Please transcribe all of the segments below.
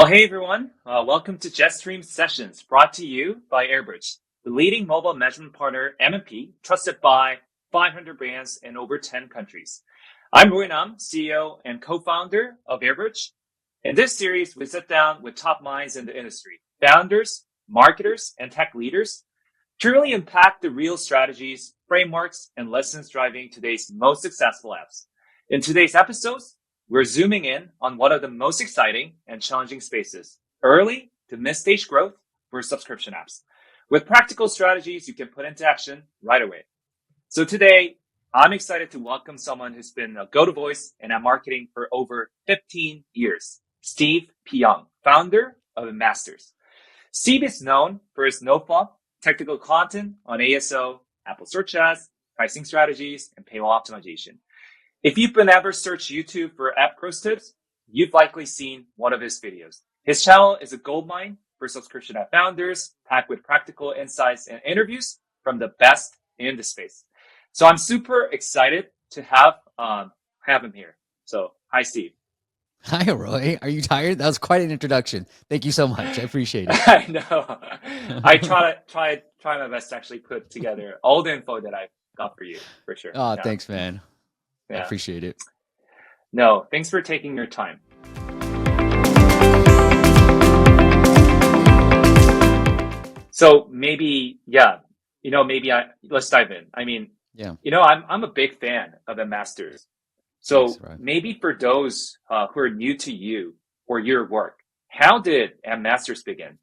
Well, hey everyone, welcome to JetStream Sessions, brought to you by Airbridge, the leading mobile management partner MMP, trusted by 500 brands in over 10 countries. I'm Roi Nam, CEO and co-founder of Airbridge. In this series, we sit down with top minds in the industry, founders, marketers, and tech leaders, to really impact the real strategies, frameworks, and lessons driving today's most successful apps. In today's episodes, we're zooming in on one of the most exciting and challenging spaces, early to mid-stage growth for subscription apps, with practical strategies you can put into action right away. So today, I'm excited to welcome someone who's been a go-to voice in app marketing for over 15 years, Steve Pyong, founder of Masters. Steve is known for his no-fluff technical content on ASO, Apple Search Ads, pricing strategies, and paywall optimization. If you've been ever searched YouTube for app growth tips, you've likely seen one of his videos. His channel is a goldmine for subscription app founders, packed with practical insights and interviews from the best in the space. So I'm super excited to have him here. So hi, Steve. Hi, Roy. Are you tired? That was quite an introduction. Thank you so much. I appreciate it. I know. I try my best to actually put together all the info that I've got for you, for sure. Oh, thanks, man. I Yeah. appreciate it. No, thanks for taking your time. So maybe, let's dive in. Yeah. I'm a big fan of the Masters. So Thanks, Roy. maybe for those who are new to you or your work, how did Masters begin?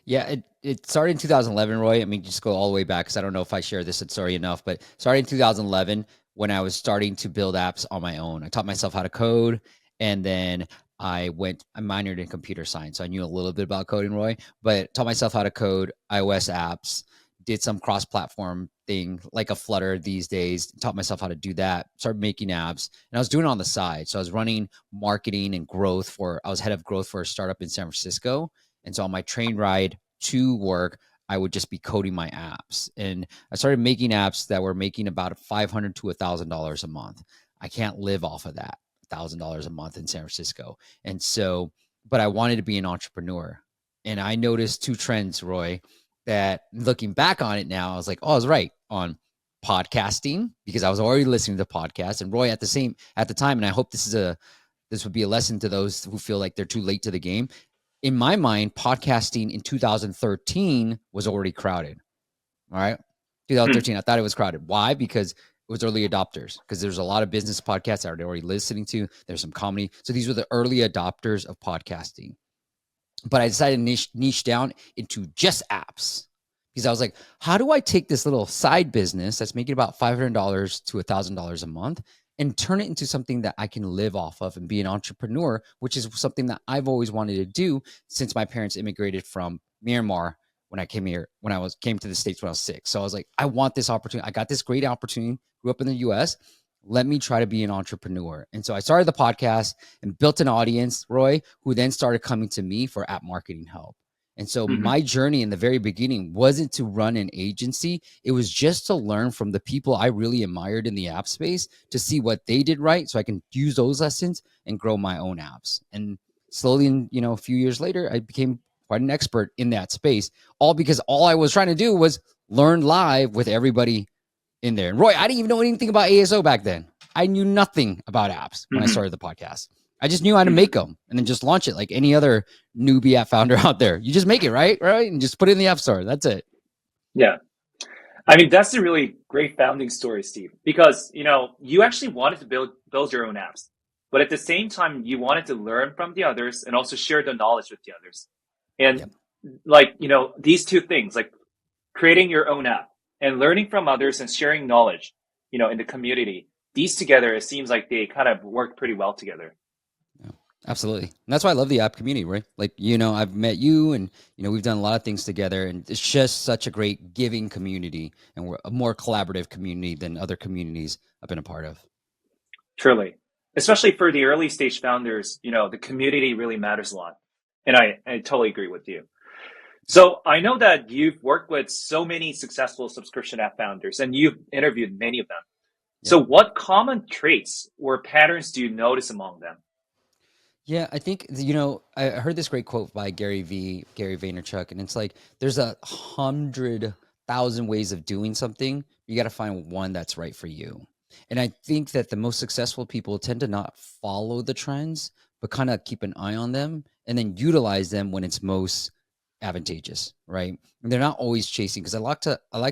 Yeah, it started in 2011, Roy. I mean, just go all the way back because I don't know if I share this story enough, but started in 2011 when I was starting to build apps on my own. I taught myself how to code, and then I minored in computer science. So I knew a little bit about coding, Roy, but taught myself how to code iOS apps, did some cross-platform thing like a Flutter these days, taught myself how to do that, started making apps, and I was doing it on the side. So I was running marketing and I was head of growth for a startup in San Francisco. And so on my train ride to work, I would just be coding my apps. And I started making apps that were making about $500 to $1,000 a month. I can't live off of that, $1,000 a month in San Francisco. And so, but I wanted to be an entrepreneur. And I noticed two trends, Roy, that looking back on it now, I was like, oh, I was right on podcasting because I was already listening to podcasts. And Roy, at the time, and I hope this would be a lesson to those who feel like they're too late to the game. In my mind, podcasting in 2013 was already crowded. All right. 2013, I thought it was crowded. Why? Because it was early adopters, because there's a lot of business podcasts that are already listening to. There's some comedy. So these were the early adopters of podcasting. But I decided to niche down into just apps because I was like, how do I take this little side business that's making about $500 to $1,000 a month and turn it into something that I can live off of and be an entrepreneur, which is something that I've always wanted to do since my parents immigrated from Myanmar when I came to the States when I was 6. So I was like, I want this opportunity. I got this great opportunity, grew up in the US. Let me try to be an entrepreneur. And so I started the podcast and built an audience, Roy, who then started coming to me for app marketing help. And so my journey in the very beginning wasn't to run an agency. It was just to learn from the people I really admired in the app space to see what they did right so I can use those lessons and grow my own apps. And slowly, a few years later, I became quite an expert in that space, all because all I was trying to do was learn live with everybody in there. And Roy, I didn't even know anything about ASO back then. I knew nothing about apps when I started the podcast. I just knew how to make them and then just launch it like any other newbie app founder out there. You just make it, right? And just put it in the App Store. That's it. Yeah. That's a really great founding story, Steve, because, you actually wanted to build your own apps, but at the same time, you wanted to learn from the others and also share the knowledge with the others. And these two things, like creating your own app and learning from others and sharing knowledge, in the community, these together, it seems like they kind of work pretty well together. Absolutely. And that's why I love the app community, right? Like, I've met you and, we've done a lot of things together, and it's just such a great giving community, and we're a more collaborative community than other communities I've been a part of. Truly. Especially for the early stage founders, the community really matters a lot. And I totally agree with you. So I know that you've worked with so many successful subscription app founders and you've interviewed many of them. Yeah. So what common traits or patterns do you notice among them? Yeah, I think I heard this great quote by Gary Vaynerchuk, and it's like there's 100,000 ways of doing something. You got to find one that's right for you. And I think that the most successful people tend to not follow the trends, but kind of keep an eye on them and then utilize them when it's most advantageous, right? And they're not always chasing because I like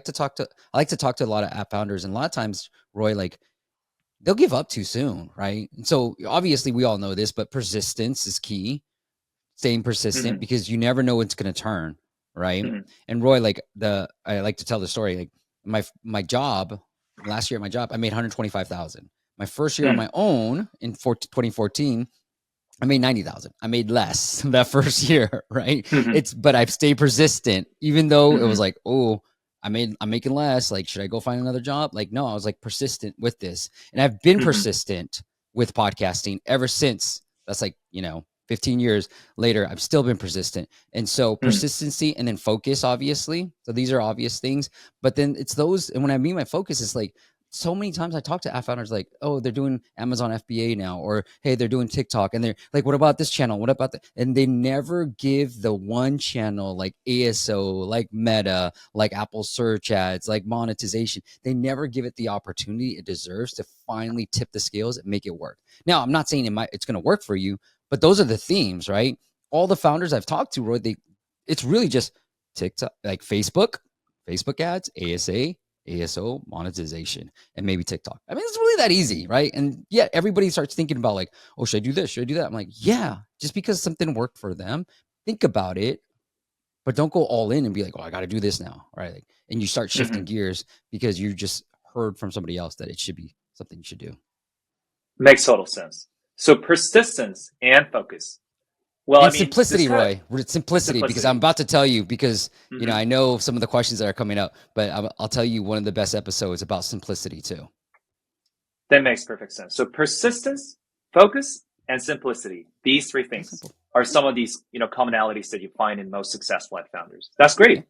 to talk to a lot of app founders, and a lot of times, Roy, like they'll give up too soon, right? And so obviously we all know this, but persistence is key. Staying persistent Hmm. because you never know when it's going to turn, right? Hmm. And Roy, like I like to tell the story. Like my job last year at my job, I made 125,000. My first year on my own in 2014, I made 90,000. I made less that first year, right? Hmm. But I've stayed persistent, even though it was Hmm. like, oh, I'm making less. Like, should I go find another job? Like, no, I was like persistent with this. And I've been Hmm. persistent with podcasting ever since. That's like, 15 years later, I've still been persistent. And so Hmm. persistency and then focus, obviously. So these are obvious things. But then it's those, and when I mean my focus, is like so many times I talk to app founders like, oh, they're doing Amazon FBA now, or hey, they're doing TikTok, and they're like, what about this channel? What about that? And they never give the one channel like ASO, like Meta, like Apple search ads, like monetization. They never give it the opportunity it deserves to finally tip the scales and make it work. Now, I'm not saying it's going to work for you, but those are the themes, right? All the founders I've talked to, Roy, it's really just TikTok, like Facebook ads, ASO, monetization, and maybe TikTok. I mean, it's really that easy, right? And yet everybody starts thinking about like, oh, should I do this? Should I do that? I'm like, yeah, just because something worked for them, think about it, but don't go all in and be like, oh, I got to do this now, right? Like, and you start shifting Hmm. gears because you just heard from somebody else that it should be something you should do. Makes total sense. So persistence and focus. Well, I And mean, this simplicity, kind of Roy. Simplicity, because I'm simplicity. about to tell you, because Hmm. I know some of the questions that are coming up, but I'll tell you one of the best episodes about simplicity too. That makes perfect sense. So persistence, focus, and simplicity. These three That's things simple. are Yeah, some of these, commonalities that you find in most successful ad founders. That's yeah. great.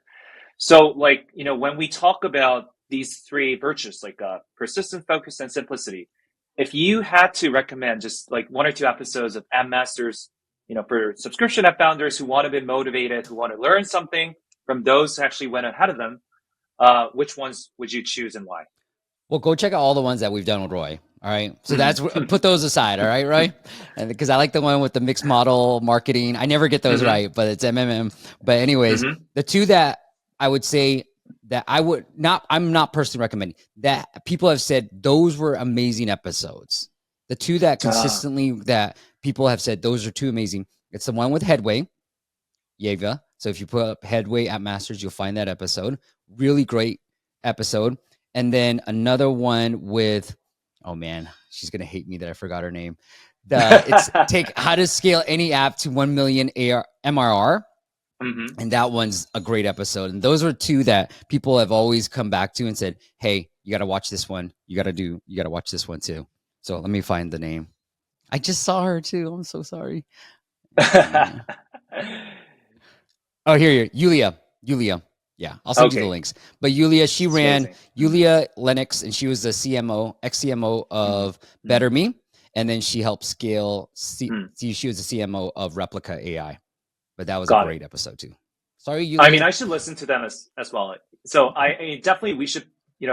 So, like, when we talk about these three virtues, like persistence, focus, and simplicity, if you had to recommend just like one or two episodes of Ad Masters, for subscription app founders who want to be motivated, who want to learn something from those who actually went ahead of them, which ones would you choose and why? Well, go check out all the ones that we've done with Roy. All right. So put those aside. All right, Roy. And because I like the one with the mixed model marketing. I never get those Hmm. right, but it's MMM. But anyways, Hmm. the two that I would say that I'm not personally recommending, that people have said those were amazing episodes. The two that Ah, consistently that people have said those are two amazing. It's the one with Headway, Yeva. So if you put up Headway at Masters, you'll find that episode. Really great episode. And then another one with, oh man, she's gonna hate me that I forgot her name. It's take how to scale any app to 1 million MRR. hmm. And that one's a great episode. And those are two that people have always come back to and said, hey, you got to watch this one. You got to watch this one too. So let me find the name. I just saw her too. I'm so sorry. Uh, Oh, here, Yulia. Yeah, I'll send you the Okay, links. But Yulia, she it's ran amazing. Hmm. Yulia Lennox, and she was the CMO, ex CMO Hmm. of Hmm. Better Me, and then she helped scale. Hmm. She was the CMO of Replica AI. But that was a Got it. great episode too. Sorry, I mean, Yulia. I should listen to them as well. So I mean, definitely we should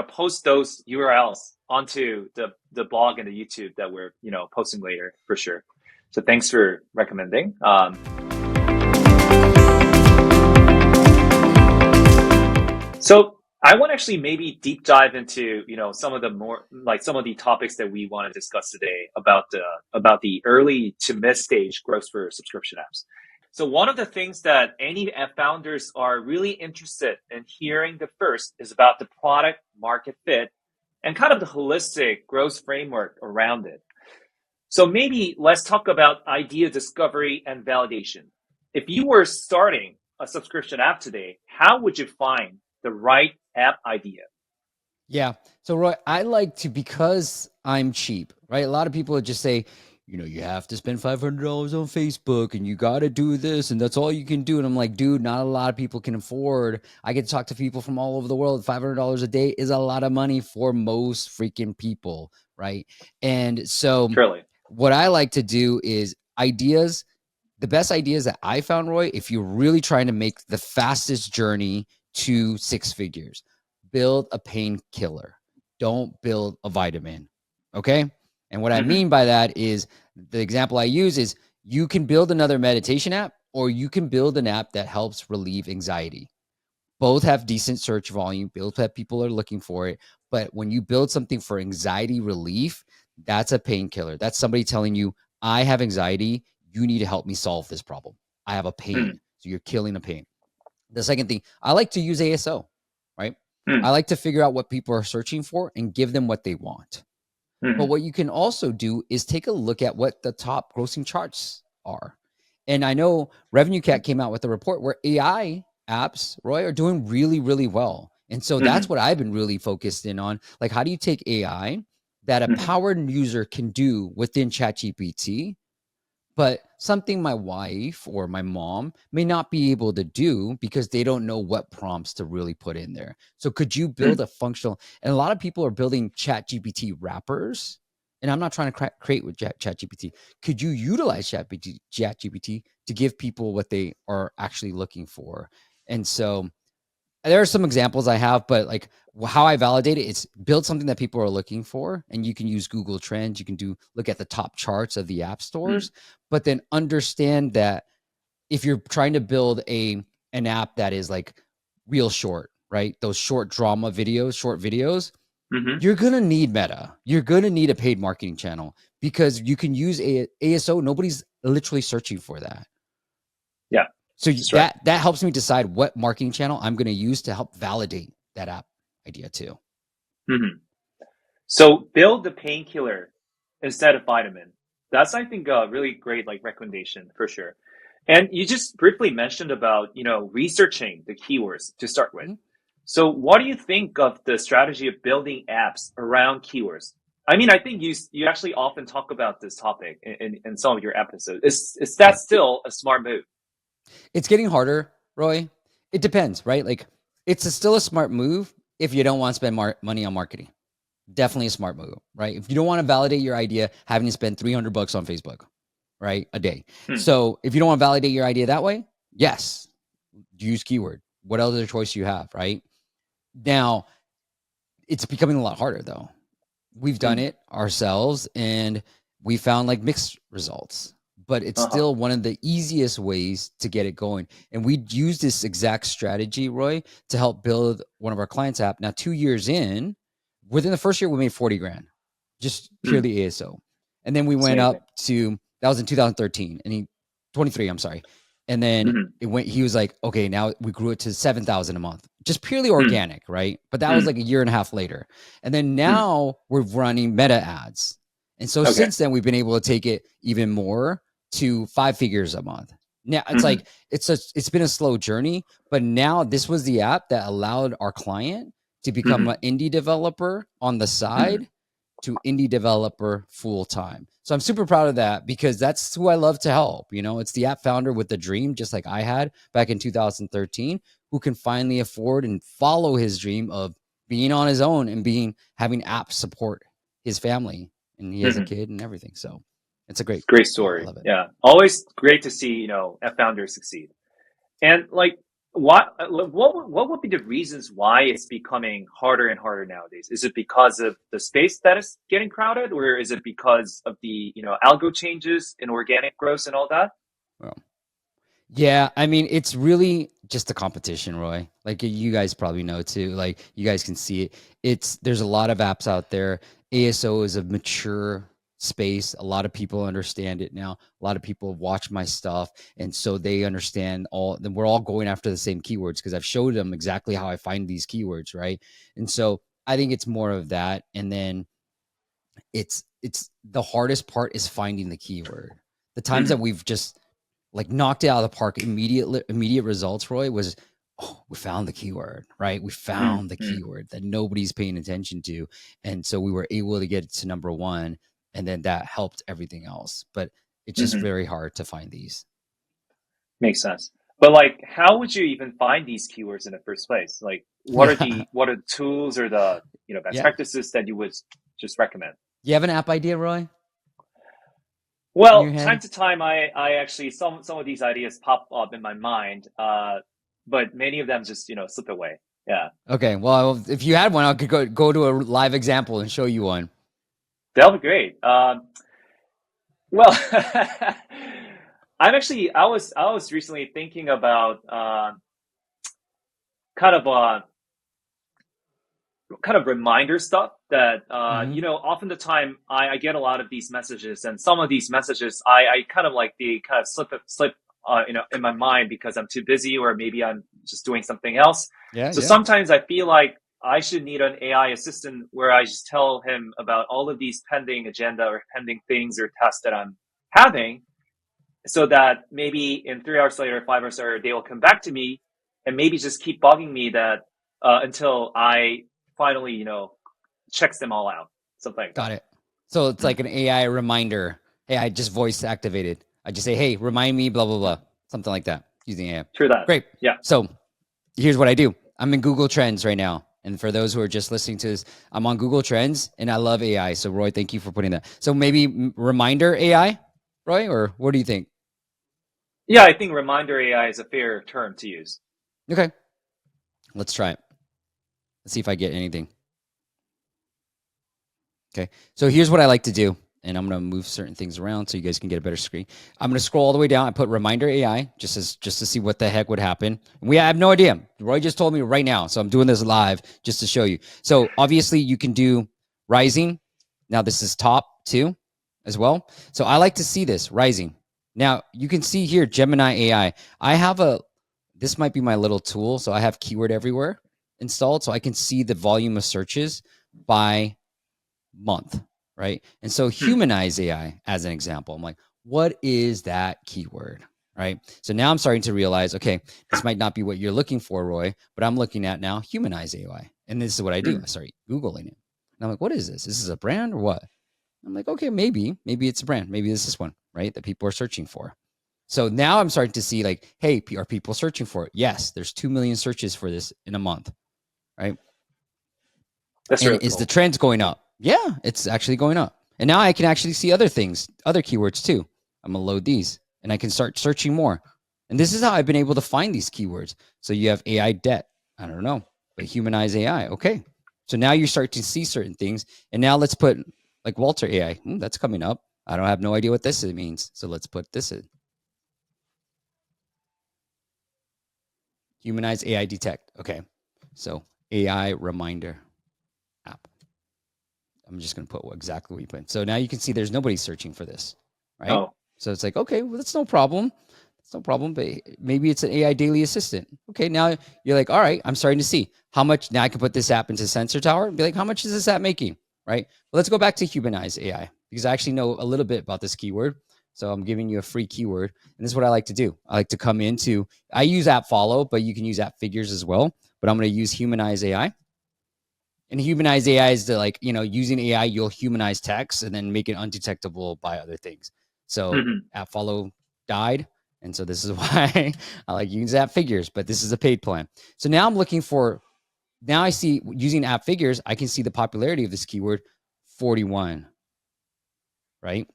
post those URLs onto the blog and the YouTube that we're posting later for sure. So thanks for recommending. So I want to actually maybe deep dive into some of the more like some of the topics that we want to discuss today about the early to mid stage growth for subscription apps. So one of the things that any app founders are really interested in hearing the first is about the product market fit and kind of the holistic growth framework around it. So maybe let's talk about idea discovery and validation. If you were starting a subscription app today, how would you find the right app idea? Yeah. So Roy, I like to, because I'm cheap, right? A lot of people would just say, you have to spend $500 on Facebook and you got to do this and that's all you can do. And I'm like, dude, not a lot of people can afford. I get to talk to people from all over the world. $500 a day is a lot of money for most freaking people, right? And so Truly. what I like to do is ideas, the best ideas that I found, Roy, if you're really trying to make the fastest journey to 6 figures, build a painkiller. Don't build a vitamin. Okay. And what I Mm-hmm. mean by that is the example I use is you can build another meditation app or you can build an app that helps relieve anxiety. Both have decent search volume, both have people are looking for it. But when you build something for anxiety relief, that's a painkiller. That's somebody telling you, I have anxiety. You need to help me solve this problem. I have a pain. So you're killing a pain. The second thing, I like to use ASO, right? Mm-hmm. I like to figure out what people are searching for and give them what they want. But what you can also do is take a look at what the top grossing charts are. And I know Revenue Cat came out with a report where AI apps, Roy, are doing really, really well. And so Mm-hmm. that's what I've been really focused in on. Like, how do you take AI that a Mm-hmm. powered user can do within ChatGPT, but something my wife or my mom may not be able to do because they don't know what prompts to really put in there. So could you build a functional, and a lot of people are building chat GPT wrappers, and I'm not trying to create with chat GPT. Could you utilize chat GPT to give people what they are actually looking for? And so there are some examples I have, but like how I validate it, it's build something that people are looking for, and you can use Google Trends. You can look at the top charts of the app Mm-hmm. stores, but then understand that if you're trying to build an app that is like real short, right? Those short drama videos, short videos, Mm-hmm. you're gonna need Meta. You're gonna need a paid marketing channel because you can use ASO. Nobody's literally searching for that. Yeah, So that's right. that helps me decide what marketing channel I'm going to use to help validate that app idea too. Mm-hmm. So build the painkiller instead of vitamin. That's, I think, a really great like recommendation for sure. And you just briefly mentioned about, researching the keywords to start with. Mhm. So what do you think of the strategy of building apps around keywords? I mean, I think you actually often talk about this topic in some of your episodes. Is that Yeah, still a smart move? it's getting harder, Roy. It depends, right? Like still a smart move if you don't want to spend money on marketing. Definitely a smart move, right? If you don't want to validate your idea, having to spend $300 on Facebook, right, a day. Hmm. So if you don't want to validate your idea that way, yes, use keyword. What other choice you have, right? Now it's becoming a lot harder though. We've done Hmm. it ourselves and we found like mixed results, but it's Uh-huh. still one of the easiest ways to get it going. And we used this exact strategy, Roy, to help build one of our clients' app. Now, 2 years in, within the first year, we made 40 grand, just Hmm. purely ASO. And then we It's went amazing. up to, that was in 2013 and 23, I'm sorry. And then Hmm. he was like, okay, now we grew it to 7,000 a month, just purely Hmm. organic, right? But that was Hmm. like a year and a half later. And then Hmm. now we're running meta ads. And so Okay. since then, we've been able to take it even more to 5 figures a month. Now it's Hmm. like it's been a slow journey, but now this was the app that allowed our client to become Hmm. an indie developer on the Hmm. side to indie developer full time. So I'm super proud of that because that's who I love to help. It's the app founder with the dream, just like I had back in 2013, who can finally afford and follow his dream of being on his own and having apps support his family. And he has a Hmm. kid and everything. So it's a great, Great yeah, I story. love it. Yeah. Always great to see, a founder succeed. And like, what would be the reasons why it's becoming harder and harder nowadays? Is it because of the space that is getting crowded, or is it because of the, algo changes in organic growth and all that? Well, yeah, I mean, it's really just the competition, Roy. Like you guys probably know too. Like you guys can see it. There's a lot of apps out there. ASO is a mature space. A lot of people understand it now. A lot of people watch my stuff, and so they understand all. Then we're all going after the same keywords because I've showed them exactly how I find these keywords, right? And so I think it's more of that, and then it's the hardest part is finding the keyword. The times that Hmm. we've just like knocked it out of the park, immediate results, Roy, was, oh, we found the keyword, right? We found the Hmm. keyword that nobody's paying attention to. And so we were able to get to number one, and then that helped everything else. But it's just Hmm. very hard to find these. Makes sense. But like, how would you even find these keywords in the first place? Like, Yeah. what are the tools or the, best Yeah. practices that you would just recommend? You have an app idea, Roy? in your Well, time head? to time, I actually some of these ideas pop up in my mind, but many of them just slip away. Yeah, Okay, well, if you had one, I could go to a live example and show you one. that'll be great. Well, I was recently thinking about kind of reminder stuff that Hmm. often the time I get a lot of these messages, and some of these messages I kind of like they kind of slip in my mind because I'm too busy, or maybe I'm just doing something else. Yeah, So yeah. sometimes I feel like I should need an AI assistant where I just tell him about all of these pending agenda or pending things or tasks that I'm having, so that maybe in 3 hours later, 5 hours later, they will come back to me and maybe just keep bugging me that until I finally, checks them all out, something like that. Got it. So it's Mm, like an AI reminder. Hey, I just voice activated. I just say, hey, remind me, blah, blah, blah. Something like that using AI. true that. Great. Yeah. So here's what I do. I'm in Google Trends right now. And for those who are just listening to this, I'm on Google Trends and I love AI. So Roy, thank you for putting that. So maybe reminder AI, Roy, or what do you think? Yeah, I think reminder AI is a fair term to use. Okay. Let's try it. Let's see if I get anything. Okay. So here's what I like to do. And I'm going to move certain things around so you guys can get a better screen. I'm going to scroll all the way down. I put reminder AI just to see what the heck would happen. We have no idea. Roy just told me right now. So I'm doing this live just to show you. So obviously you can do rising. Now this is top too as well. So I like to see this rising. Now you can see here Gemini AI. This might be my little tool. So I have keyword everywhere installed so I can see the volume of searches by month, right? And so Hmm. humanize AI as an example. I'm like, what is that keyword? Right. So now I'm starting to realize, okay, this might not be what you're looking for, Roy, but I'm looking at now humanize AI. And this is what I do. Hmm. I start Googling it. And I'm like, what is this? Is this a brand or what? I'm like, okay, maybe it's a brand. Maybe it's this one, right? That people are searching for. So now I'm starting to see like, hey, are people searching for it? Yes, there's 2 million searches for this in a month, right? That's And really is the cool. trends going up? Yeah, it's actually going up. And now I can actually see other things, other keywords too. I'm gonna load these and I can start searching more. And this is how I've been able to find these keywords. So you have AI debt. I don't know, but humanize AI. Okay. So now you start to see certain things. And now let's put like Walter AI. That's coming up. I don't have no idea what this means. So let's put this in. Humanize AI detect. Okay. So AI reminder app. I'm just going to put exactly what you put. So now you can see there's nobody searching for this, right? Oh. So it's like, okay, well, that's no problem. It's no problem, but maybe it's an AI daily assistant. Okay, now you're like, all right, I'm starting to see how much. Now I can put this app into Sensor Tower and be like, how much is this app making, right? Well, let's go back to humanize AI because I actually know a little bit about this keyword. So I'm giving you a free keyword. And this is what I like to do. I like to come into, I use app follow, but you can use app figures as well. But I'm going to use humanize AI. And humanize AI is the like, using AI, you'll humanize text and then make it undetectable by other things. So Hmm. app follow died. And so this is why I like using app figures, but this is a paid plan. So now I'm looking for, now I see using app figures, I can see the popularity of this keyword 41, right?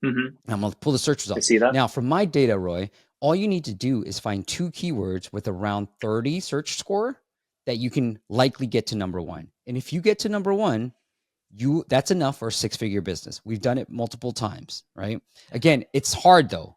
Hmm. I'm going to pull the search I results. see that. Now, from my data, Roy, all you need to do is find 2 keywords with around 30 search score that you can likely get to number 1. And if you get to number 1, that's enough for a 6-figure business. We've done it multiple times, right? Again, it's hard though.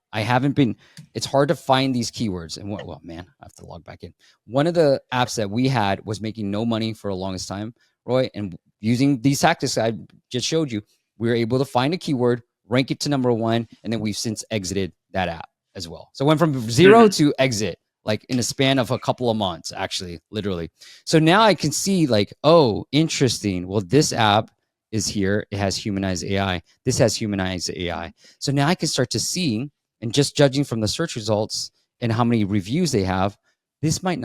It's hard to find these keywords. And well, man, I have to log back in. One of the apps that we had was making no money for the longest time, Roy, and using these tactics I just showed you, we were able to find a keyword, rank it to number 1, and then we've since exited that app as well. So it went from 0 Hmm. to exit like in a span of a couple of months, actually, literally. So now I can see like, oh, interesting. Well, this app is here. It has humanized AI. This has humanized AI. So now I can start to see, and just judging from the search results and how many reviews they have, this might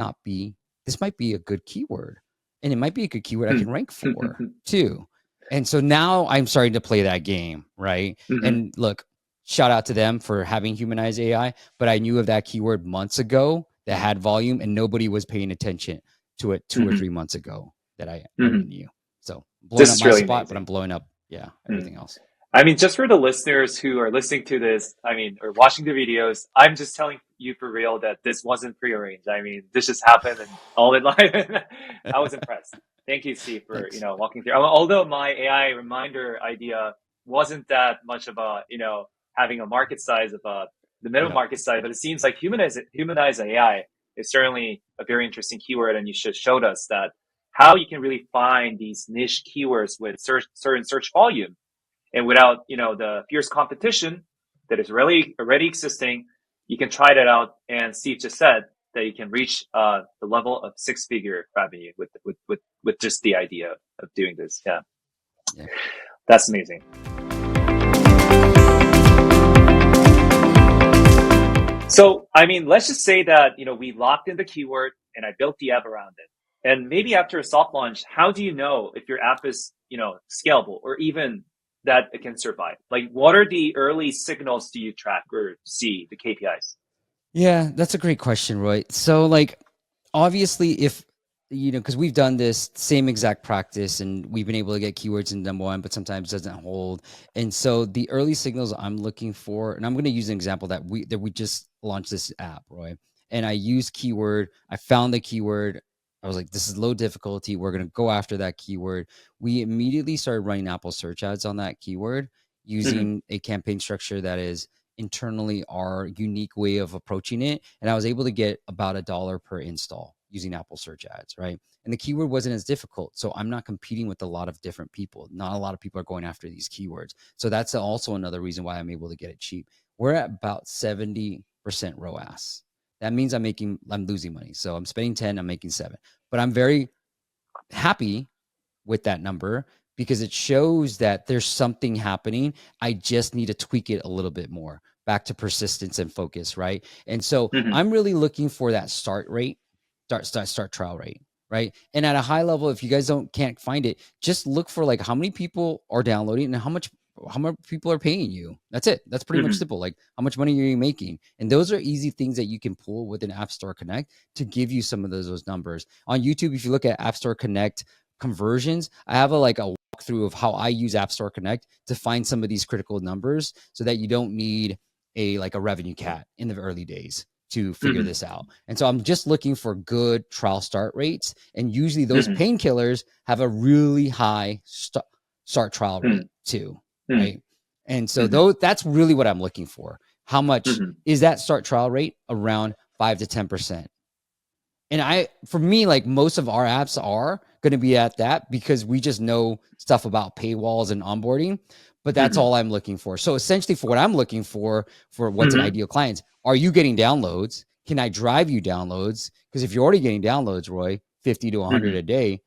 be a good keyword. And it might be a good keyword I can rank for too. And so now I'm starting to play that game, right? Hmm. And look, shout out to them for having humanized AI, but I knew of that keyword months ago that had volume and nobody was paying attention to it 2 or 3 months ago that I Hmm. knew. So blowing This up is my really spot, but I'm amazing. blowing up, yeah, Mm. everything else. I mean, just for the listeners who are listening to this, I mean, or watching the videos, I'm just telling you for real that this wasn't prearranged. I mean, this just happened and all in life. I was impressed. Thank you, Steve, for, Thanks. walking through. Although my AI reminder idea wasn't that much of a, having a market size of the minimum Yep. market size, but it seems like humanized AI is certainly a very interesting keyword. And you just showed us that how you can really find these niche keywords with certain search volume and without the fierce competition that is really already existing. You can try that out, and Steve just said that you can reach the level of six-figure revenue with just the idea of doing this. Yeah, Yeah. that's amazing. So I mean, let's just say that we locked in the keyword and I built the app around it, and maybe after a soft launch, how do you know if your app is scalable or even that it can survive? Like, what are the early signals do you track or see the KPIs? Yeah, that's a great question, Roy. So, like, obviously, if because we've done this same exact practice and we've been able to get keywords in number one, but sometimes it doesn't hold. And so, the early signals I'm looking for, and I'm going to use an example that we just launched this app, Roy, and I used keyword. I found the keyword. I was like, this is low difficulty. We're going to go after that keyword. We immediately started running Apple search ads on that keyword Mm-hmm. using a campaign structure that is internally our unique way of approaching it. And I was able to get about $1 per install using Apple search ads, right? And the keyword wasn't as difficult. So I'm not competing with a lot of different people. Not a lot of people are going after these keywords. So that's also another reason why I'm able to get it cheap. We're at about 70% ROAS. That means I'm losing money. So I'm spending 10, I'm making 7. But I'm very happy with that number because it shows that there's something happening. I just need to tweak it a little bit more, back to persistence and focus, right? And so Mm-hmm. I'm really looking for that start rate, start trial rate, right? And at a high level, if you guys can't find it, just look for like how many people are downloading and how much people are paying you. That's it. That's pretty much Mm-hmm. simple. Like how much money are you making? And those are easy things that you can pull within App Store Connect to give you some of those numbers. On YouTube, if you look at App Store Connect conversions, I have a walkthrough of how I use App Store Connect to find some of these critical numbers so that you don't need a revenue cat in the early days to figure Mm-hmm. this out. And so I'm just looking for good trial start rates. And usually those Mm-hmm. painkillers have a really high start trial rate too, Mm-hmm. right? And so Mm-hmm. that's really what I'm looking for. How much Mm-hmm. is that start trial rate? Around 5 to 10%. And for me, like most of our apps are going to be at that because we just know stuff about paywalls and onboarding, but that's Mm-hmm. all I'm looking for. So essentially for what I'm looking for what's an Mm-hmm. ideal client, are you getting downloads? Can I drive you downloads? Because if you're already getting downloads, Roy, 50 to 100 a day,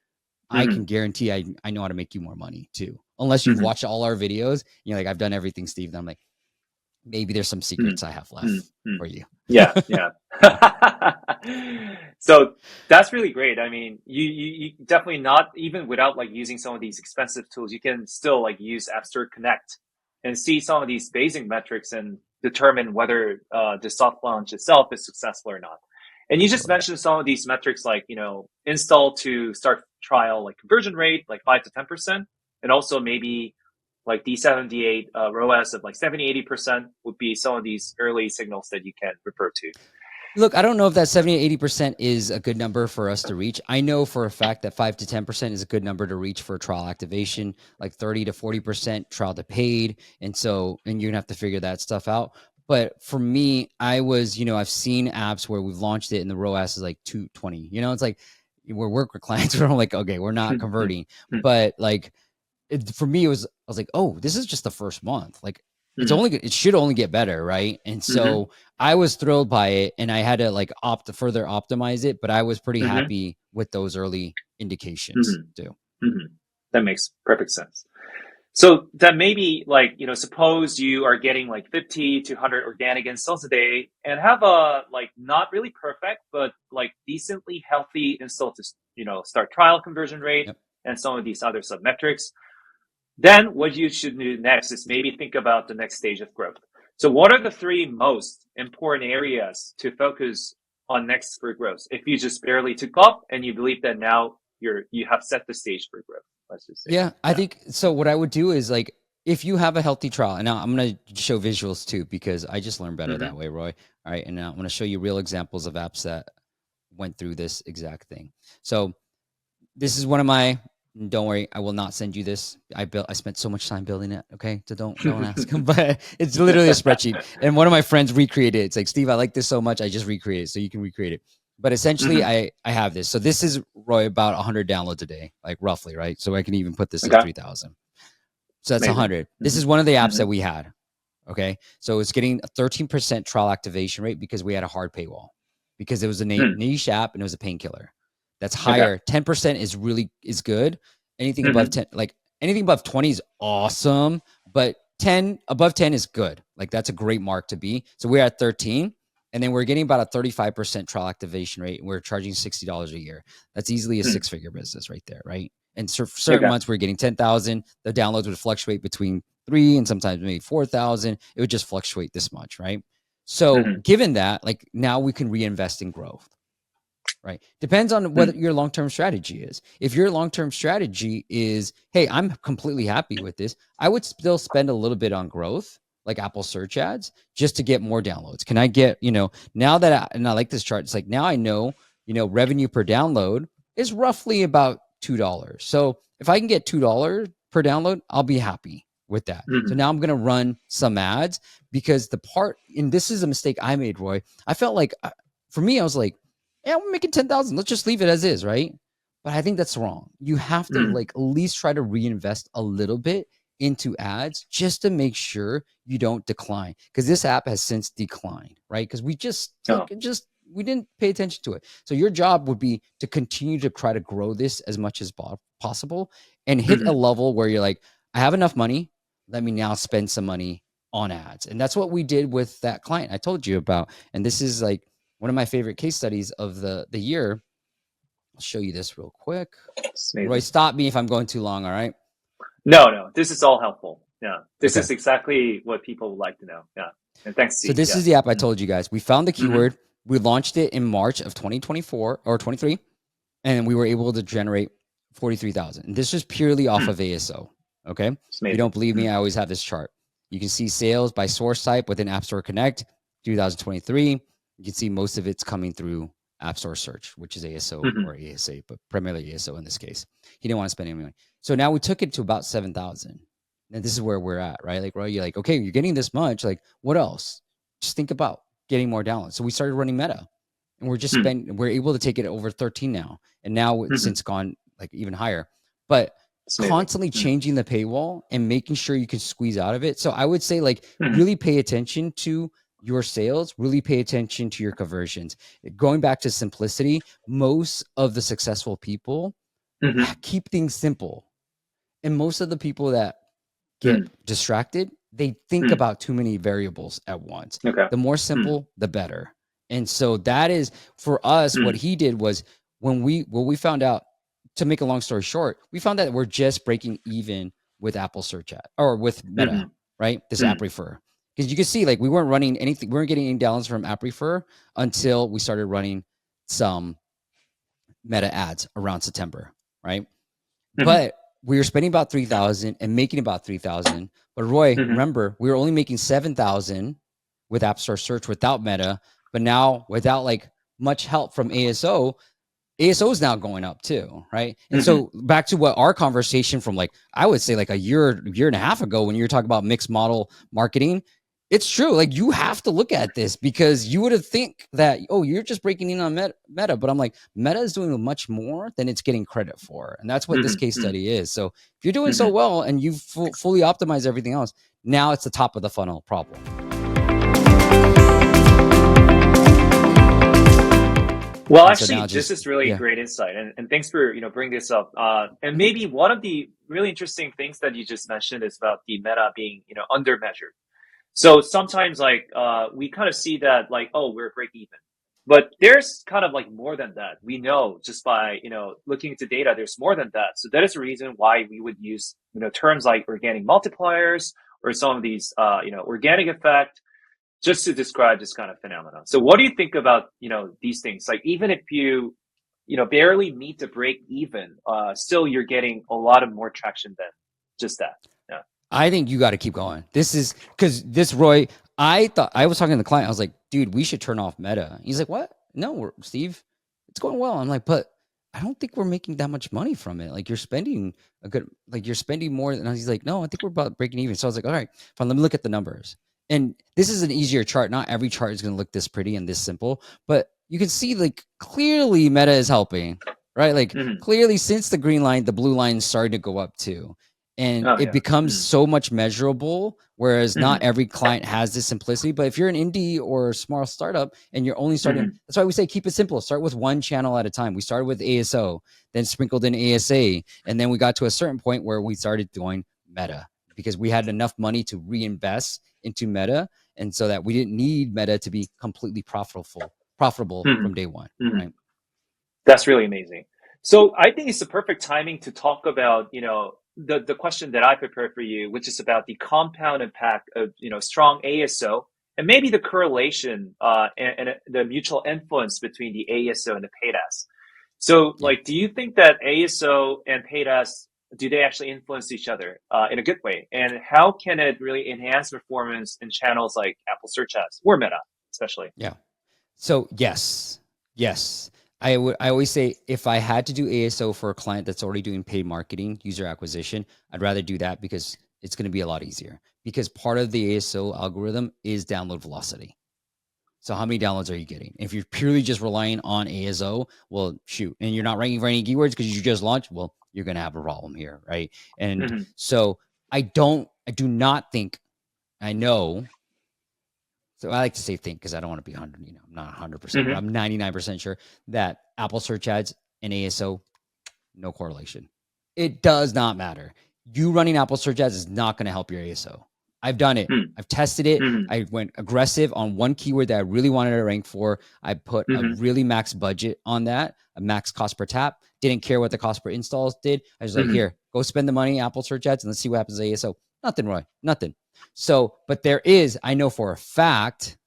I Mm-hmm. can guarantee I know how to make you more money too. Unless you've Mm-hmm. watched all our videos, you're like, I've done everything, Steve. And I'm like, maybe there's some secrets I have Mm-hmm. left for you. Yeah, yeah. So that's really great. I mean, you definitely not even without like using some of these expensive tools, you can still like use App Store Connect and see some of these basic metrics and determine whether the soft launch itself is successful or not. And you just Totally. mentioned some of these metrics like, install to start trial, like conversion rate, like 5 to 10%, and also maybe like D78 ROAS of like 70, 80% would be some of these early signals that you can refer to. Look, I don't know if that 70 to 80% is a good number for us to reach. I know for a fact that 5 to 10% is a good number to reach for trial activation, like 30 to 40% trial to paid. And you're going to have to figure that stuff out. But for me, I've seen apps where we've launched it and the ROAS is like 220. It's like we work with clients where I'm like, okay, we're not converting. But like for me, I was like, oh, this is just the first month. Like it should only get better, right? And so I was thrilled by it, and I had to like further optimize it, but I was pretty happy with those early indications too. That makes perfect sense. So that maybe like, suppose you are getting like 50 to 100 organic installs a day and have a like not really perfect, but like decently healthy install to, start trial conversion rate Yep. and some of these other sub metrics. Then what you should do next is maybe think about the next stage of growth. So what are the three most important areas to focus on next for growth? If you just barely took off and you believe that now you have set the stage for growth, let's just say. Yeah, I Yeah. think so. What I would do is like if you have a healthy trial, and now I'm going to show visuals too, because I just learned better that way, Roy. All right. And now I'm going to show you real examples of apps that went through this exact thing. So this is one of my, don't worry, I will not send you this. I spent so much time building it. Okay. So don't ask him, but it's literally a spreadsheet. And one of my friends recreated it. It's like, Steve, I like this so much. I just recreated it so you can recreate it. But essentially I have this. So this is, Roy, about 100 downloads a day, like roughly, right? So I can even put this at 3,000. So that's Amazing. 100. This is one of the apps that we had. Okay. So it's getting a 13% trial activation rate because we had a hard paywall, because it was a niche app and it was a painkiller. That's higher. 10% is good. Anything above 10, like anything above 20 is awesome, but above 10 is good. Like that's a great mark to be. So we're at 13, and then we're getting about a 35% trial activation rate, and we're charging $60 a year. That's easily a six-figure business right there, right? And certain months we're getting 10,000. The downloads would fluctuate between 3 and sometimes maybe 4,000. It would just fluctuate this much, right? So given that, like now we can reinvest in growth, right? Depends on what your long-term strategy is. If your long-term strategy is, hey, I'm completely happy with this, I would still spend a little bit on growth, like Apple search ads, just to get more downloads. Can I get, now that and I like this chart, it's like now I know, revenue per download is roughly about $2. So if I can get $2 per download, I'll be happy with that. So now I'm going to run some ads, because and this is a mistake I made, Roy. I felt like, for me, I was like, yeah, we're making 10,000. Let's just leave it as is, right? But I think that's wrong. You have to like at least try to reinvest a little bit into ads just to make sure you don't decline, because this app has since declined, right? Because we we didn't pay attention to it. So your job would be to continue to try to grow this as much as possible and hit a level where you're like, I have enough money. Let me now spend some money on ads. And that's what we did with that client I told you about. And this is like one of my favorite case studies of the year. I'll show you this real quick. Roy, stop me if I'm going too long. All right. No, this is all helpful. Yeah. This is exactly what people would like to know. Yeah. And thanks, Steve. So this is the app I told you guys. We found the keyword. We launched it in March of 2024 or 23, and we were able to generate 43,000. And this was purely off of ASO. Okay. If you don't believe me, I always have this chart. You can see sales by source type within App Store Connect 2023. You can see most of it's coming through App Store search, which is ASO or ASA, but primarily ASO in this case. He didn't want to spend any money. So now we took it to about 7,000. And this is where we're at, right? Like, Roy, you're like, okay, you're getting this much. Like, what else? Just think about getting more downloads. So we started running Meta, and we're able to take it over 13 now. And now it's since gone like even higher, but constantly changing the paywall and making sure you can squeeze out of it. So I would say like really pay attention to your sales, really pay attention to your conversions. Going back to simplicity, most of the successful people keep things simple. And most of the people that get distracted, they think about too many variables at once. The more simple, the better. And so that is for us, what he did was when we found out, to make a long story short, we found that we're just breaking even with Apple search ad or with Meta, right? This app refer. Because you can see like we weren't running anything, we weren't getting any downloads from app refer until we started running some Meta ads around September, right? But we were spending about 3,000 and making about 3,000. But Roy, remember, we were only making 7,000 with App Store search without Meta. But now, without like much help from ASO is now going up too, right? And so back to what our conversation from like, I would say like a year and a half ago, when you were talking about mixed model marketing, it's true. Like you have to look at this, because you would have think that, oh, you're just breaking in on Meta. But I'm like, Meta is doing much more than it's getting credit for. And that's what this case study is. So if you're doing so well and you've fully optimized everything else, now it's the top of the funnel problem. Well, actually, this is really great insight, and thanks for bringing this up. And maybe one of the really interesting things that you just mentioned is about the Meta being under measured. So sometimes like we kind of see that like, oh, we're break even, but there's kind of like more than that. We know just by looking into data, there's more than that. So that is the reason why we would use terms like organic multipliers or some of these organic effect, just to describe this kind of phenomenon. So what do you think about, these things? Like, even if you, barely meet the break even, still you're getting a lot of more traction than just that. Yeah. I think you got to keep going. This is because this Roy, I thought I was talking to the client. I was like, dude, we should turn off Meta. He's like, what? No, Steve, it's going well. I'm like, but I don't think we're making that much money from it. Like you're spending you're spending more than. He's like, no, I think we're about breaking even. So I was like, all right, fine. Let me look at the numbers. And this is an easier chart. Not every chart is going to look this pretty and this simple, but you can see like clearly Meta is helping, right? Like Mm-hmm. clearly since the green line, the blue line started to go up too, and Oh it yeah. becomes Mm-hmm. so much measurable, whereas not Mm-hmm. every client has this simplicity. But if you're an indie or a small startup and you're only starting, Mm-hmm. that's why we say keep it simple. Start with one channel at a time. We started with ASO, then sprinkled in ASA, and then we got to a certain point where we started doing Meta because we had enough money to reinvest into Meta, and so that we didn't need Meta to be completely profitable from day one, Mm-hmm. Mm-hmm. right? That's really amazing. So I think it's the perfect timing to talk about, the question that I prepared for you, which is about the compound impact of, strong ASO and maybe the correlation and the mutual influence between the ASO and the paid ads. So, Yeah. like, do you think that ASO and paid ads, do they actually influence each other in a good way? And how can it really enhance performance in channels like Apple Search Ads or Meta, especially? Yeah. So yes. I always say if I had to do ASO for a client that's already doing paid marketing, user acquisition, I'd rather do that because it's going to be a lot easier. Because part of the ASO algorithm is download velocity. So how many downloads are you getting? If you're purely just relying on ASO, well, shoot, and you're not ranking for any keywords because you just launched, well, you're going to have a problem here, right? And Mm-hmm. so I do not think, I know. So I like to say think because I don't want to be 100, I'm not 100%, but Mm-hmm. I'm 99% sure that Apple search ads and ASO, no correlation. It does not matter. You running Apple search ads is not going to help your ASO. I've done it. I've tested it. Mm-hmm. I went aggressive on one keyword that I really wanted to rank for. I put a Mm-hmm. really max budget on that, a max cost per tap. Didn't care what the cost per installs did. I was like, Mm-hmm. here, go spend the money Apple search ads and let's see what happens to ASO. Nothing, Roy. Nothing. So, but there is, I know for a fact,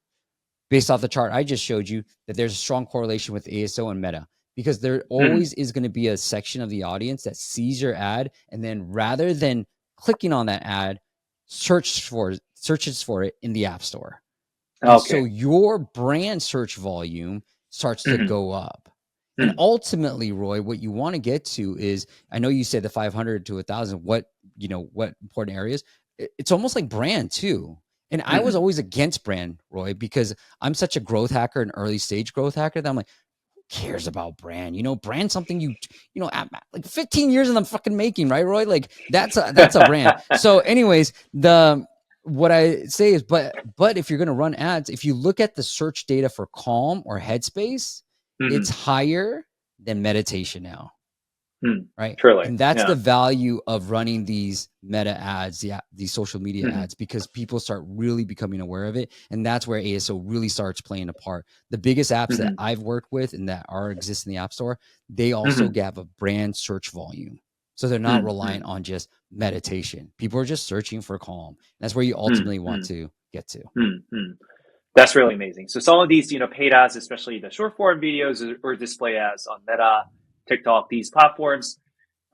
based off the chart I just showed you, that there's a strong correlation with ASO and Meta because there Mm-hmm. always is going to be a section of the audience that sees your ad and then rather than clicking on that ad, searches for it in the App Store. And so Okay. your brand search volume starts to Mm-hmm. go up. And Mm-hmm. ultimately, Roy, what you want to get to is, I know you said the 500 to 1,000, what important areas. It's almost like brand too. And I was Mm-hmm. always against brand, Roy, because I'm such a growth hacker, an early stage growth hacker, that I'm like, who cares about brand? Brand something like 15 years in the fucking making, right, Roy? Like that's a brand. So, anyways, what I say is, but if you're going to run ads, if you look at the search data for Calm or Headspace, it's Mm-hmm. higher than meditation now, Mm. right? Truly. And that's Yeah. the value of running these meta ads, these social media Mm-hmm. ads, because people start really becoming aware of it. And that's where ASO really starts playing a part. The biggest apps that Mm-hmm. I've worked with and that exist in the App Store, they also Mm-hmm. have a brand search volume. So they're not Mm-hmm. reliant on just meditation. People are just searching for calm. That's where you ultimately want Mm-hmm. to get to. Mm-hmm. That's really amazing. So some of these, paid ads, especially the short form videos or display ads on Meta, TikTok, these platforms,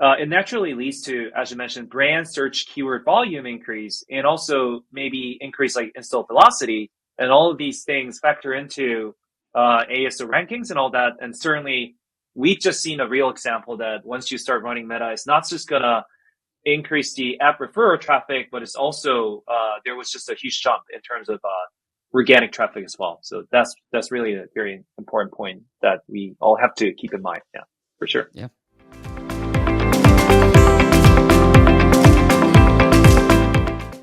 it naturally leads to, as you mentioned, brand search keyword volume increase and also maybe increase like install velocity. And all of these things factor into ASO rankings and all that. And certainly we've just seen a real example that once you start running Meta, it's not just going to increase the app referrer traffic, but it's also, there was just a huge jump in terms of organic traffic as well. So that's really a very important point that we all have to keep in mind. Yeah, for sure. Yeah.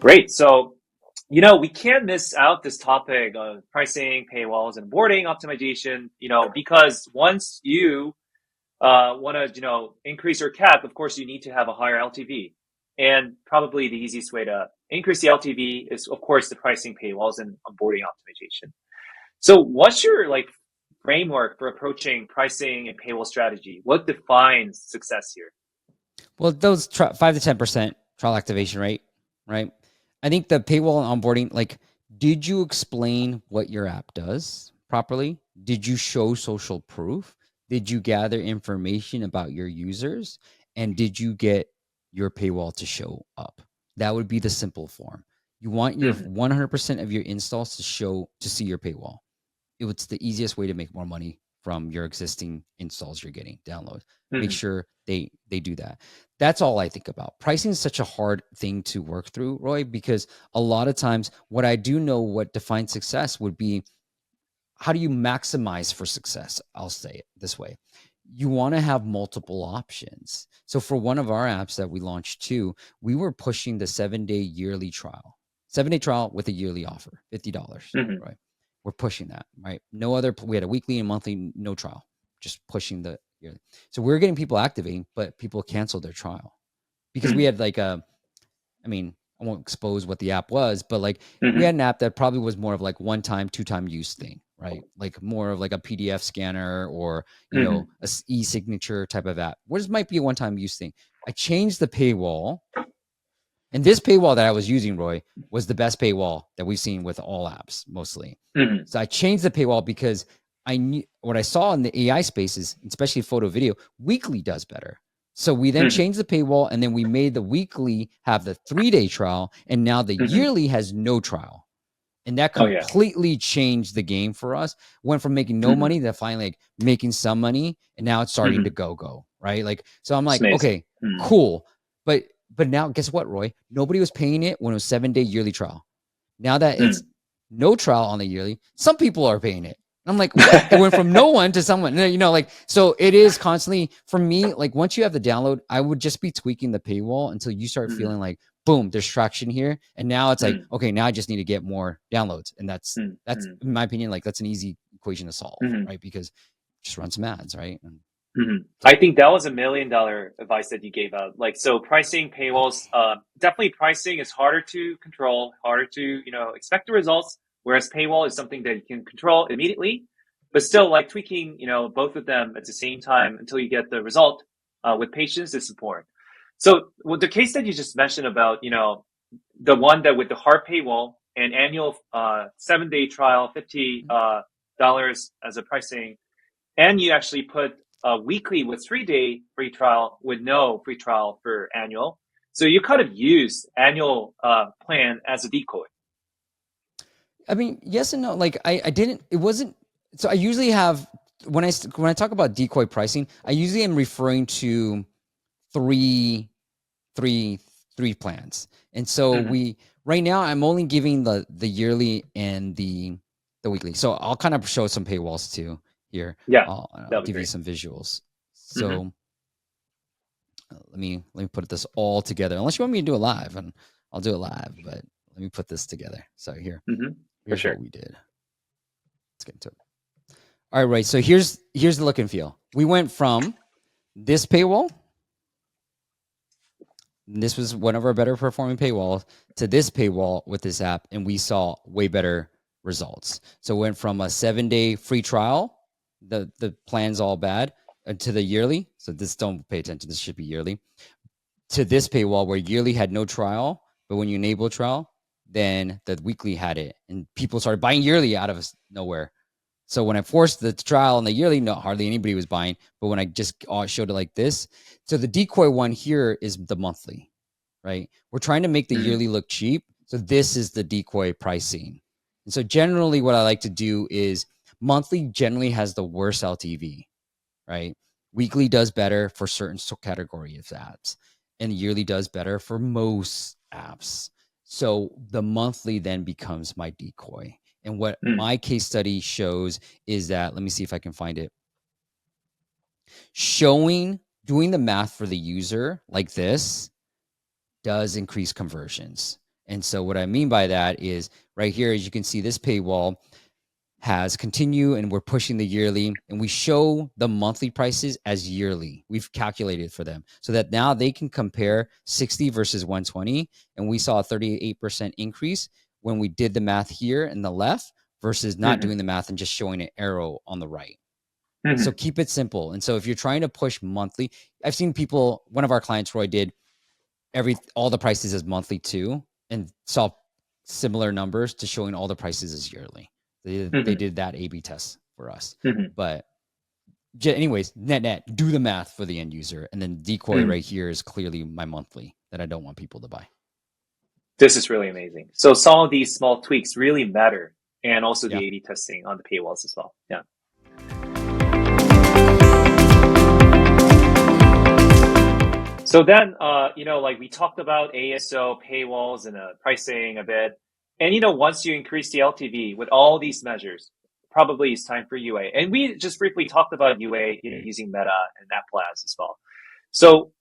Great. So, we can't miss out this topic of pricing, paywalls, and onboarding optimization, because once you want to, increase your CAC, of course, you need to have a higher LTV. And probably the easiest way to increase the LTV is, of course, the pricing, paywalls, and onboarding optimization. So what's your framework for approaching pricing and paywall strategy? What defines success here? Well, those 5 to 10% trial activation rate, right? I think the paywall and onboarding, like, did you explain what your app does properly? Did you show social proof? Did you gather information about your users? And did you get your paywall to show up? That would be the simple form. You want your 100% of your installs to see your paywall. It's the easiest way to make more money from your existing installs you're getting, downloads. Make sure they do that. That's all I think about. Pricing is such a hard thing to work through, Roy, because a lot of times what I do know what defines success would be, how do you maximize for success? I'll say it this way. You want to have multiple options. So for one of our apps that we launched too, we were pushing the 7-day yearly trial, 7-day trial with a yearly offer, $50, right? We're pushing that, right? No other, we had a weekly and monthly, no trial, just pushing the yearly. So we were getting people activating, but people canceled their trial because we had like I won't expose what the app was, but like we had an app that probably was more of like one-time, two-time use thing, right? Like more of like a PDF scanner or, you know, a e-signature type of app. What might be a one-time use thing? I changed the paywall, and this paywall that I was using, Roy, was the best paywall that we've seen with all apps mostly. So I changed the paywall because I knew what I saw in the AI spaces, especially photo video, weekly does better. So we then changed the paywall, and then we made the weekly have the 3-day trial, and now the yearly has no trial. And that completely changed the game for us. Went from making no money to finally like making some money, and now it's starting to go, right? Like, so I'm like, okay, cool. But now guess what, Roy? Nobody was paying it when it was 7-day yearly trial. Now that it's no trial on the yearly, some people are paying it. I'm like, what? It went from no one to someone, you know, like, so it is constantly for me, like once you have the download, I would just be tweaking the paywall until you start feeling like, boom, there's traction here. And now it's like, okay, now I just need to get more downloads. And that's in my opinion, like that's an easy equation to solve, right? Because just run some ads, right? I think that was $1 million advice that you gave out. Like, so pricing paywalls, definitely pricing is harder to control, harder to, you know, expect the results. Whereas paywall is something that you can control immediately, but still like tweaking, you know, both of them at the same time until you get the result, with patience is important. So with the case that you just mentioned about, you know, the one that with the hard paywall and annual, 7-day trial, $50 as a pricing, and you actually put a weekly with 3-day free trial with no free trial for annual. So you kind of use annual plan as a decoy. I mean, yes and no. Like I didn't, it wasn't, so I usually have, when I talk about decoy pricing, I usually am referring to three plans. And so right now I'm only giving the yearly and the weekly. So I'll kind of show some paywalls too here. Yeah, I'll give you some visuals. So let me put this all together. Unless you want me to do it live, and I'll do it live, but let me put this together. So here's what we did. Let's get into it. All right, so here's the look and feel. We went from this paywall, and this was one of our better performing paywalls, to this paywall with this app, and we saw way better results. So went from a 7-day free trial, the plan's all bad, to the yearly. So this, don't pay attention, this should be yearly. To this paywall where yearly had no trial, but when you enable trial, then the weekly had it, and people started buying yearly out of nowhere. So when I forced the trial on the yearly, hardly anybody was buying. But when I just showed it like this, so the decoy one here is the monthly, right? We're trying to make the yearly look cheap. So this is the decoy pricing. And so generally what I like to do is monthly generally has the worst LTV, right? Weekly does better for certain category of apps, and yearly does better for most apps. So the monthly then becomes my decoy. And what my case study shows is that, let me see if I can find it. Doing the math for the user like this does increase conversions. And so what I mean by that is right here, as you can see, this paywall has continue, and we're pushing the yearly, and we show the monthly prices as yearly. We've calculated for them so that now they can compare 60 versus 120. And we saw a 38% increase when we did the math here in the left versus not doing the math and just showing an arrow on the right. So keep it simple. And so if you're trying to push monthly, I've seen people, one of our clients, Roy, did all the prices as monthly too, and saw similar numbers to showing all the prices as yearly. They did that A/B test for us. But anyways, net, do the math for the end user. And then decoy right here is clearly my monthly that I don't want people to buy. This is really amazing. So some of these small tweaks really matter, and also the Yeah. A/B testing on the paywalls as well. Yeah. So then, like we talked about ASO, paywalls, and pricing a bit. And, once you increase the LTV with all these measures, probably it's time for UA. And we just briefly talked about UA, using Meta and Apple Ads as well. So,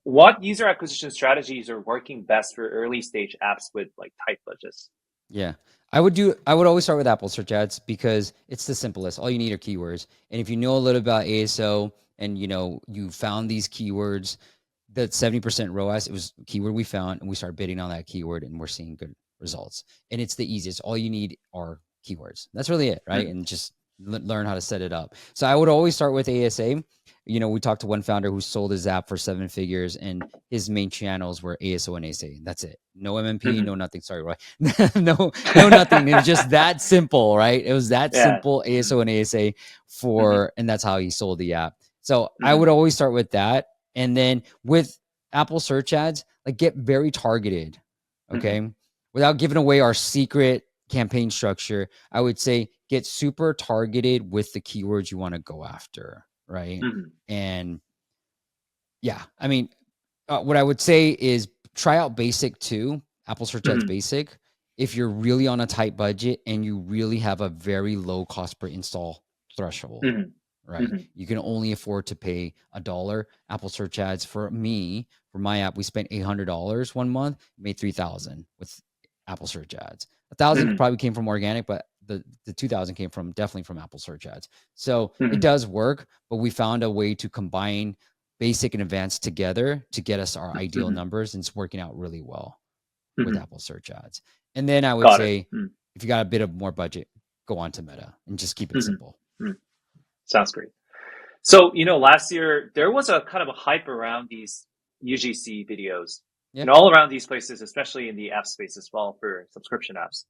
what user acquisition strategies are working best for early stage apps with like tight budgets? Yeah. I would always start with Apple search ads because it's the simplest. All you need are keywords. And if you know a little about ASO and you found these keywords, that 70% ROAS, it was a keyword we found and we started bidding on that keyword and we're seeing good results. And it's the easiest. All you need are keywords. That's really it, right? And just learn how to set it up. So I would always start with ASA. We talked to one founder who sold his app for 7 figures and his main channels were ASO and ASA. That's it. No MMP, no nothing. Sorry, Roy. no nothing. It was just that simple, right? It was that simple, ASO and ASA and that's how he sold the app. So I would always start with that. And then with Apple search ads, like get very targeted. Okay. Without giving away our secret campaign structure, I would say get super targeted with the keywords you want to go after. Right. And yeah, I mean, what I would say is try out basic too, Apple search ads basic. If you're really on a tight budget and you really have a very low cost per install threshold, right? You can only afford to pay $1. Apple search ads for my app, we spent $800 one month, made $3,000 with Apple search ads. 1,000 probably came from organic, but the 2,000 came definitely from Apple search ads. So it does work, but we found a way to combine basic and advanced together to get us our ideal numbers, and it's working out really well with Apple search ads. And then I would say, if you got a bit of more budget, go on to Meta and just keep it simple. Sounds great. So, last year there was a kind of a hype around these UGC videos and all around these places, especially in the app space as well for subscription apps.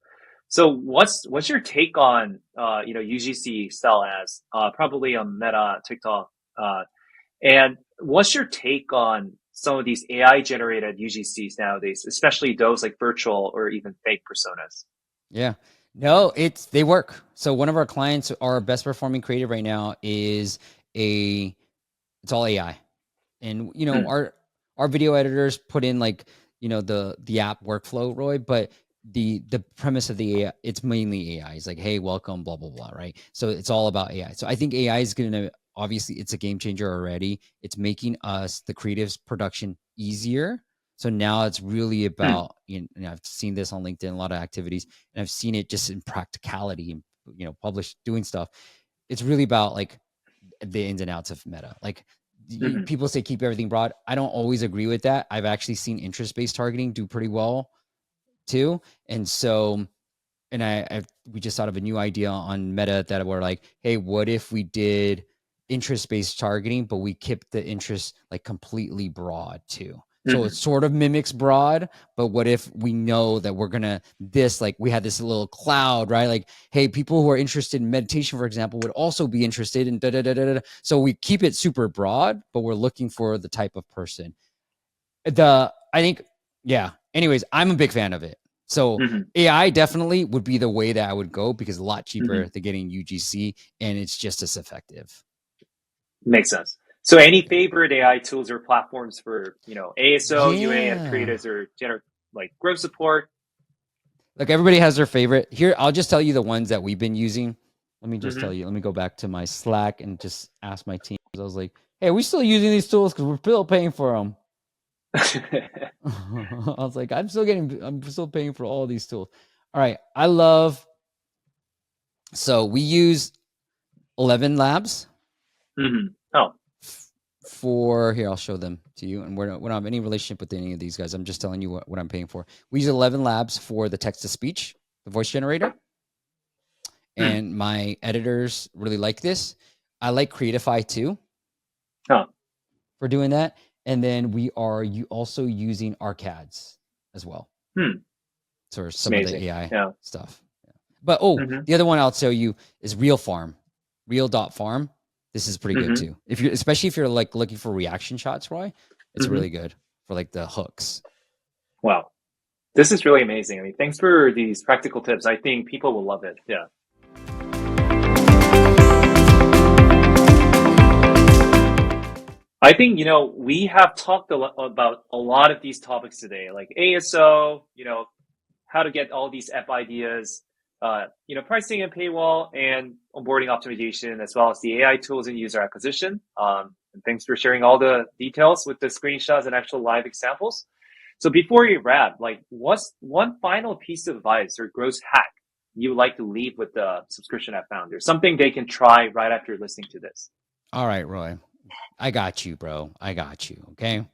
So what's your take on, UGC-style ads, probably on Meta, TikTok, and what's your take on some of these AI generated UGCs nowadays, especially those like virtual or even fake personas? Yeah. No, they work. So one of our clients, our best performing creative right now is it's all AI. And our video editors put in like, the app workflow, Roy, but the premise of the AI, it's mainly AI. It's like, hey, welcome, blah, blah, blah, right? So it's all about AI. So I think AI is going to, obviously it's a game changer already. It's making the creatives production easier. So now it's really about, I've seen this on LinkedIn, a lot of activities, and I've seen it just in practicality and, published doing stuff. It's really about like the ins and outs of Meta. Like people say, keep everything broad. I don't always agree with that. I've actually seen interest-based targeting do pretty well too. And so, we just thought of a new idea on Meta that we're like, hey, what if we did interest-based targeting, but we kept the interest like completely broad too. So it sort of mimics broad, but what if we know that we're going to we had this little cloud, right? Like, hey, people who are interested in meditation, for example, would also be interested in da-da-da-da-da. So we keep it super broad, but we're looking for the type of person. Anyways, I'm a big fan of it. So AI definitely would be the way that I would go because it's a lot cheaper than getting UGC and it's just as effective. Makes sense. So any favorite AI tools or platforms for, ASO, UA, and creators or like growth support? Look, everybody has their favorite. Here, I'll just tell you the ones that we've been using. Let me just tell you. Let me go back to my Slack and just ask my team. I was like, hey, are we still using these tools? Because we're still paying for them. I was like, I'm still paying for all these tools. All right. So we use 11 Labs. Oh. Here, I'll show them to you. And we don't have any relationship with any of these guys. I'm just telling you what I'm paying for. We use 11 Labs for the text to speech, the voice generator. And my editors really like this. I like Creatify too for doing that. And then we are also using Arcads as well. So some of the AI stuff. But the other one I'll tell you is Real.farm. This is pretty good too. Especially if you're like looking for reaction shots, Roy, it's really good for like the hooks. Wow. This is really amazing. I mean, thanks for these practical tips. I think people will love it. Yeah. I think, we have talked about a lot of these topics today, like ASO, how to get all these app ideas, pricing and paywall and onboarding optimization, as well as the AI tools and user acquisition. And thanks for sharing all the details with the screenshots and actual live examples. So before we wrap, like, what's one final piece of advice or growth hack you would like to leave with the subscription app founders? Something they can try right after listening to this. All right, Roy. I got you, bro. I got you. Okay.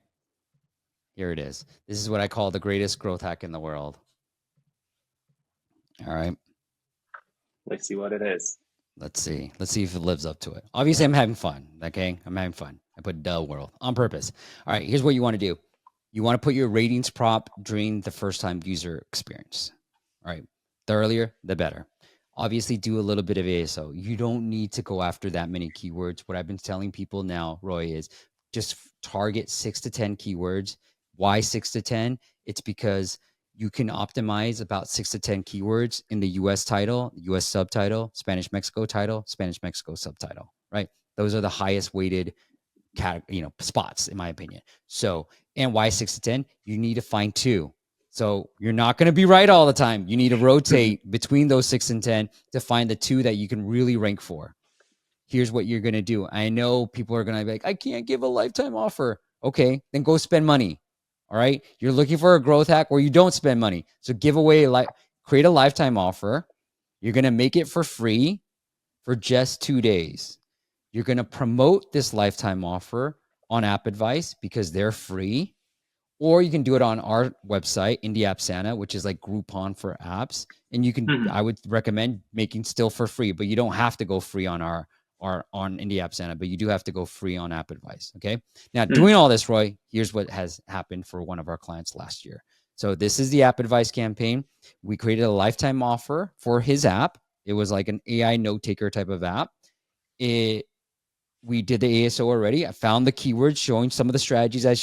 Here it is. This is what I call the greatest growth hack in the world. All right. Let's see what it is. Let's see. Let's see if it lives up to it. Obviously, I'm having fun. Okay. I'm having fun. I put duh world on purpose. All right. Here's what you want to do. You want to put your ratings prop during the first time user experience. All right. The earlier, the better. Obviously, do a little bit of ASO. You don't need to go after that many keywords. What I've been telling people now, Roy, is just target 6 to 10 keywords. Why 6 to 10? It's because you can optimize about 6 to 10 keywords in the US title, US subtitle, Spanish Mexico title, Spanish Mexico subtitle, right? Those are the highest weighted spots, in my opinion. So, and why 6 to 10? You need to find 2. So you're not going to be right all the time. You need to rotate between those 6 and 10 to find the 2 that you can really rank for. Here's what you're going to do. I know people are going to be like, I can't give a lifetime offer. Okay, then go spend money. All right. You're looking for a growth hack where you don't spend money. So give away, create a lifetime offer. You're going to make it for free for just 2 days. You're going to promote this lifetime offer on App Advice because they're free. Or you can do it on our website, Indie App Santa, which is like Groupon for apps. And you can, I would recommend making still for free, but you don't have to go free on our on Indie App Santa, but you do have to go free on App Advice. Okay. Now, doing all this, Roy, here's what has happened for one of our clients last year. So this is the App Advice campaign. We created a lifetime offer for his app. It was like an AI note taker type of app. We did the ASO already. I found the keywords showing some of the strategies I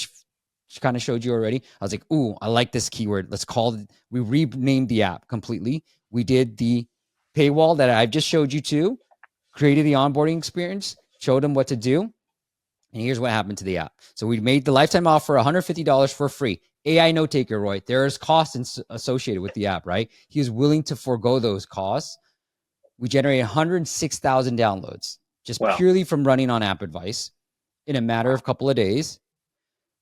kind of showed you already. I was like, ooh, I like this keyword. Let's call it. We renamed the app completely. We did the paywall that I've just showed you to, created the onboarding experience, showed them what to do. And here's what happened to the app. So we made the lifetime offer $150 for free. AI note taker, Roy. There's costs associated with the app, right? He was willing to forego those costs. We generated 106,000 downloads just purely from running on App Advice in a matter of a couple of days.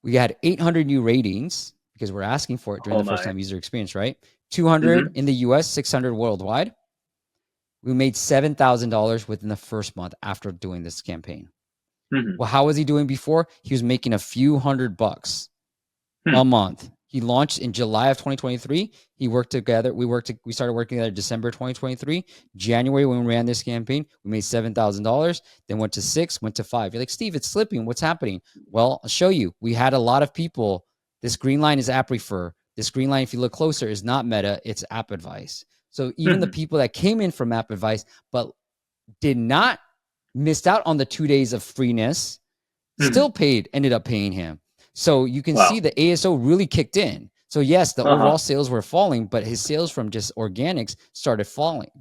We had 800 new ratings because we're asking for it during the first time user experience, right? 200 in the US, 600 worldwide. We made $7,000 within the first month after doing this campaign. Well, how was he doing before? He was making a few $100 a month. He launched in July of 2023. He worked together. We started working together December 2023. January, when we ran this campaign, we made $7,000. Then went to 6, went to 5. You're like, Steve, it's slipping. What's happening? Well, I'll show you. We had a lot of people. This green line is app refer. This green line, if you look closer, is not Meta. It's App Advice. So even the people that came in from App Advice, but did not missed out on the 2 days of freeness, still ended up paying him. So you can see the ASO really kicked in. So yes, the overall sales were falling, but his sales from just organics started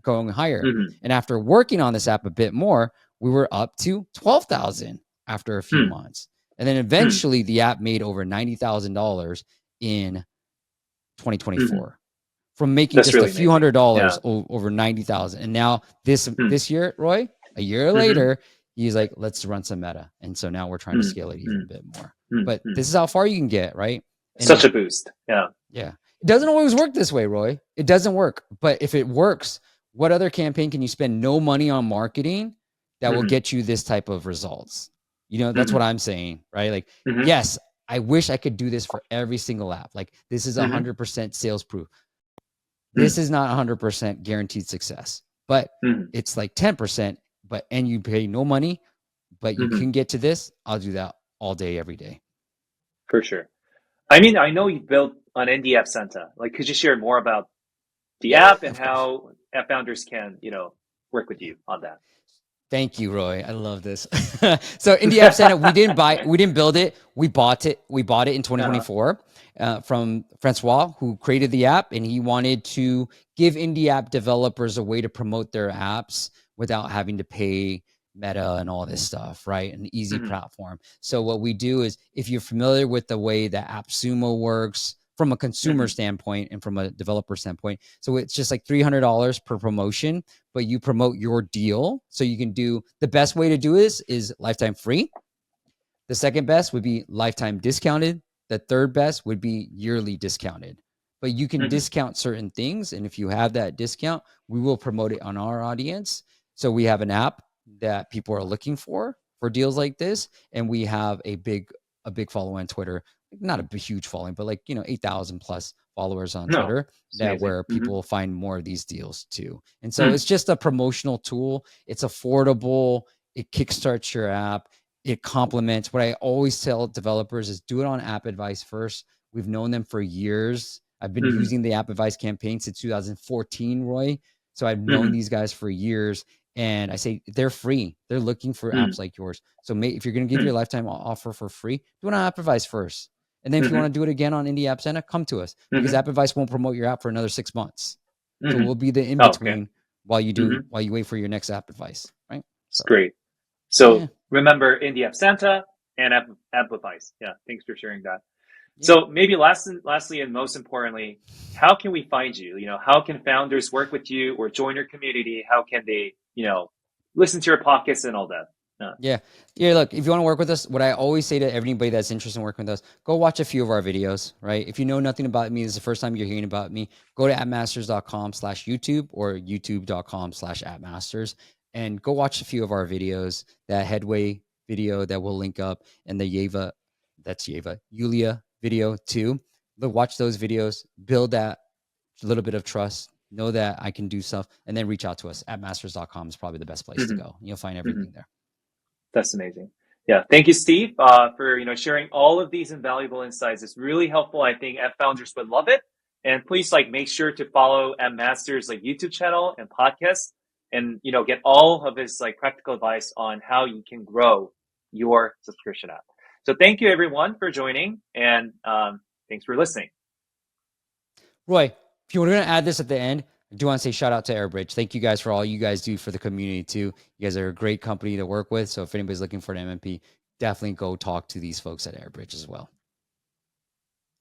going higher. And after working on this app a bit more, we were up to 12,000 after a few months. And then eventually the app made over $90,000 in 2024 from making just really a few $100 over 90,000. And now this year, Roy, a year later, he's like, let's run some meta. And so now we're trying to scale it even a bit more. But this is how far you can get, right? And such a boost. Yeah. Yeah. It doesn't always work this way, Roy. It doesn't work. But if it works, what other campaign can you spend no money on marketing that will get you this type of results? That's what I'm saying, right? Like, yes, I wish I could do this for every single app. Like, this is 100% sales proof. This is not 100% guaranteed success, but it's like 10%, and you pay no money, but you can get to this. I'll do that all day, every day. For sure. I mean, I know you built an Indie App Santa. Like, could you share more about the app and how app founders can, work with you on that? Thank you, Roy. I love this. So Indie App Center, we didn't build it. We bought it. We bought it in Uh-huh. 2024 from Francois, who created the app, and he wanted to give indie app developers a way to promote their apps without having to pay Meta and all this stuff, right? An easy Mhm. platform. So what we do is, if you're familiar with the way that AppSumo works from a consumer Mhm. standpoint and from a developer standpoint, so it's just like $300 per promotion, but you promote your deal. So you can do, the best way to do this is lifetime free. The second best would be lifetime discounted. The third best would be yearly discounted. But you can Mhm. discount certain things. And if you have that discount, we will promote it on our audience. So we have an app that people are looking for deals like this. And we have a big following on Twitter. Not a huge following, but like, 8,000 plus followers on No, Twitter, it's that amazing. where Mhm. people find more of these deals too. And so Mm. it's just a promotional tool. It's affordable. It kickstarts your app. It complements what I always tell developers is, do it on App Advice first. We've known them for years. I've been Mhm. using the App Advice campaign since 2014, Roy. So I've known Mhm. these guys for years. And I say they're free. They're looking for apps Mm. like yours. So if you're going to give your Mm. lifetime offer for free, do it on App Advice first. And then if you Mhm. want to do it again on Indie App Center, come to us, because Mhm. App Advice won't promote your app for another 6 months. So Mhm. we'll be the in Oh, okay. between while Mhm. you wait for your next App Advice, right? It's So great. yeah, So remember Indie App Santa and Amplifies. Yeah, thanks for sharing that. yeah. So maybe lastly, and most importantly, how can we find you? How can founders work with you or join your community? How can they, listen to your podcasts and all that? Yeah. Yeah. Look, if you want to work with us, what I always say to everybody that's interested in working with us, go watch a few of our videos, right? If you know nothing about me, this is the first time you're hearing about me, go to appmasters.com/YouTube or youtube.com/appmasters and go watch a few of our videos. That headway video that we'll link up, and the Yulia video too. Look, watch those videos, build that little bit of trust, know that I can do stuff, and then reach out to us. Appmasters.com is probably the best place to Hmm. go. You'll find Hmm. everything there. That's amazing. Yeah, thank you, Steve, for sharing all of these invaluable insights. It's really helpful. I think app founders would love it. And please make sure to follow App Masters YouTube channel and podcast, and get all of his practical advice on how you can grow your subscription app. So thank you everyone for joining, and thanks for listening. Roy, if you were going to add this at the end, I do want to say shout out to Airbridge. Thank you guys for all you guys do for the community too. You guys are a great company to work with. So if anybody's looking for an MMP, definitely go talk to these folks at Airbridge as well.